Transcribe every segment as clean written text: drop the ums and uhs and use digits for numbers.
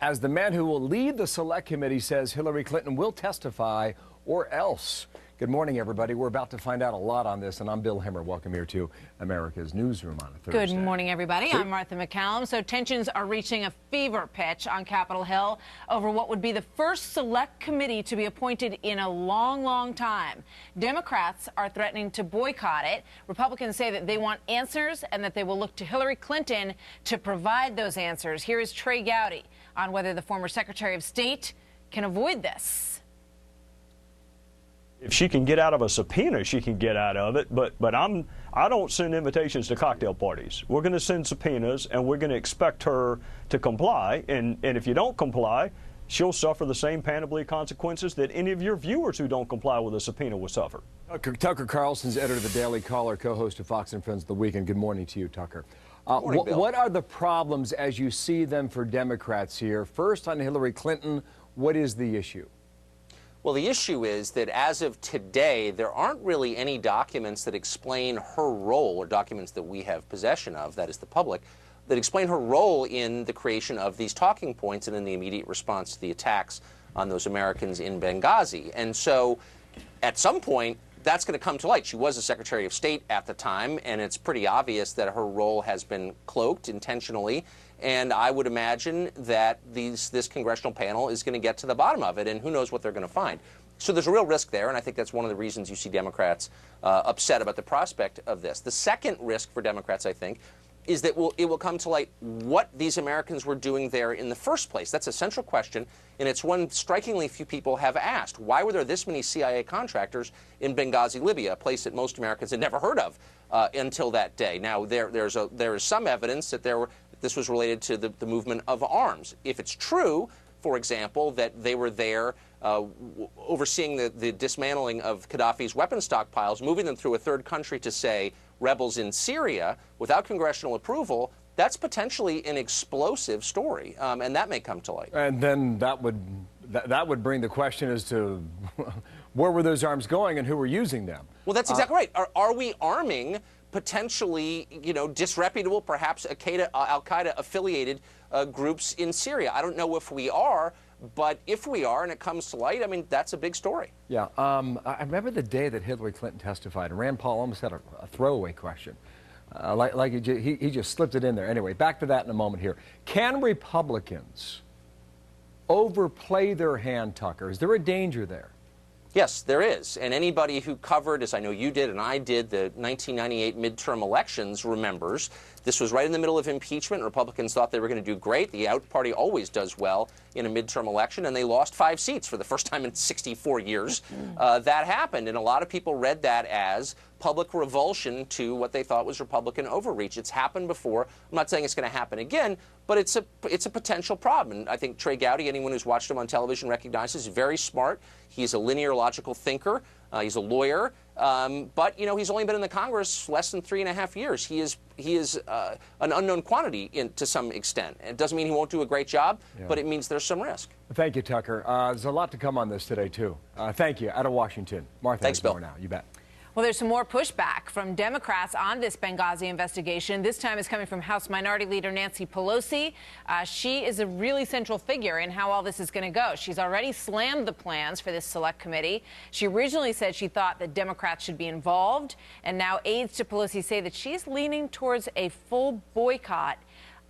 as the man who will lead the Select Committee says Hillary Clinton will testify or else. Good morning, everybody. We're about to find out a lot on this, and I'm Bill Hemmer. Welcome here to America's Newsroom on a Thursday. Good morning, everybody. I'm Martha McCallum. So tensions are reaching a fever pitch on Capitol Hill over what would be the first Select Committee to be appointed in a long, long time. Democrats are threatening to boycott it. Republicans say that they want answers and that they will look to Hillary Clinton to provide those answers. Here is Trey Gowdy on whether the former Secretary of State can avoid this. If she can get out of a subpoena, she can get out of it. But I don't send invitations to cocktail parties. We're going to send subpoenas, and we're going to expect her to comply. And if you don't comply, she'll suffer the same panoply of consequences that any of your viewers who don't comply with a subpoena will suffer. Tucker Carlson's editor of the Daily Caller, co-host of Fox and Friends of the Weekend. Good morning to you, Tucker. Morning, Bill. What are the problems as you see them for Democrats here? First, on Hillary Clinton, what is the issue? Well, the issue is that as of today, there aren't really any documents that explain her role, or documents that we have possession of, that is the public, that explain her role in the creation of these talking points and in the immediate response to the attacks on those Americans in Benghazi. And so at some point, that's going to come to light. She was a Secretary of State at the time, and it's pretty obvious that her role has been cloaked intentionally. And I would imagine that this congressional panel is going to get to the bottom of it, and who knows what they're going to find. So there's a real risk there, and I think that's one of the reasons you see Democrats upset about the prospect of this. The second risk for Democrats, I think, is that it will come to light what these Americans were doing there in the first place. That's a central question, and it's one strikingly few people have asked. Why were there this many CIA contractors in Benghazi, Libya, a place that most Americans had never heard of until that day? Now, there is some evidence that this was related to the movement of arms. If it's true, for example, that they were there overseeing the dismantling of Gaddafi's weapon stockpiles, moving them through a third country to, say, rebels in Syria without congressional approval, that's potentially an explosive story, and that may come to light. And then that would bring the question as to where were those arms going and who were using them? Well, that's exactly right. Are we arming potentially, disreputable, perhaps Al-Qaeda affiliated groups in Syria? I don't know if we are, but if we are and it comes to light, I mean, that's a big story. Yeah. I remember the day that Hillary Clinton testified, and Rand Paul almost had a throwaway question. He just slipped it in there. Anyway, back to that in a moment here. Can Republicans overplay their hand, Tucker? Is there a danger there? Yes, there is. And anybody who covered, as I know you did and I did, the 1998 midterm elections remembers this was right in the middle of impeachment. Republicans thought they were going to do great. The out party always does well in a midterm election, and they lost 5 seats for the first time in 64 years. That happened, and a lot of people read that as public revulsion to what they thought was Republican overreach. It's happened before. I'm not saying it's going to happen again, but it's a potential problem. And I think Trey Gowdy, anyone who's watched him on television recognizes, he's very smart. He's a linear logical thinker. He's a lawyer. But, he's only been in the Congress less than 3.5 years. He is an unknown quantity to some extent. It doesn't mean he won't do a great job, but it means there's some risk. Thank you, Tucker. There's a lot to come on this today, too. Thank you. Out of Washington. Martha, thanks, Bill. More now. You bet. Well, there's some more pushback from Democrats on this Benghazi investigation. This time is coming from House Minority Leader Nancy Pelosi. She is a really central figure in how all this is going to go. She's already slammed the plans for this select committee. She originally said she thought that Democrats should be involved, and now aides to Pelosi say that she's leaning towards a full boycott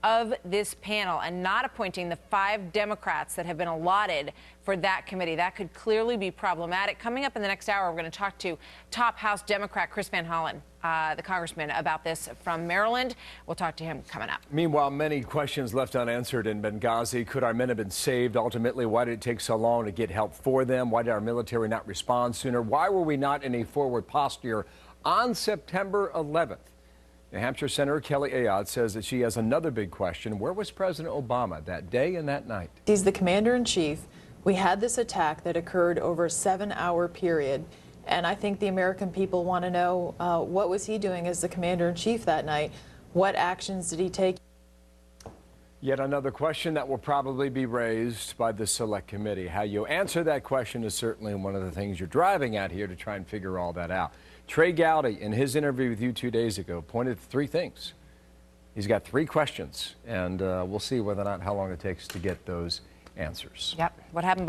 of this panel and not appointing the 5 Democrats that have been allotted for that committee. That could clearly be problematic. Coming up in the next hour, we're going to talk to top House Democrat Chris Van Hollen, the congressman, about this from Maryland. We'll talk to him coming up. Meanwhile, many questions left unanswered in Benghazi. Could our men have been saved ultimately? Why did it take so long to get help for them? Why did our military not respond sooner? Why were we not in a forward posture on September 11th? New Hampshire Senator Kelly Ayotte says that she has another big question. Where was President Obama that day and that night? He's the commander-in-chief. We had this attack that occurred over a 7-hour period, and I think the American people want to know what was he doing as the commander-in-chief that night? What actions did he take? Yet another question that will probably be raised by the Select Committee. How you answer that question is certainly one of the things you're driving at here to try and figure all that out. Trey Gowdy, in his interview with you 2 days ago, pointed to 3 things. He's got 3 questions, and we'll see whether or not how long it takes to get those answers. Yep. What happened?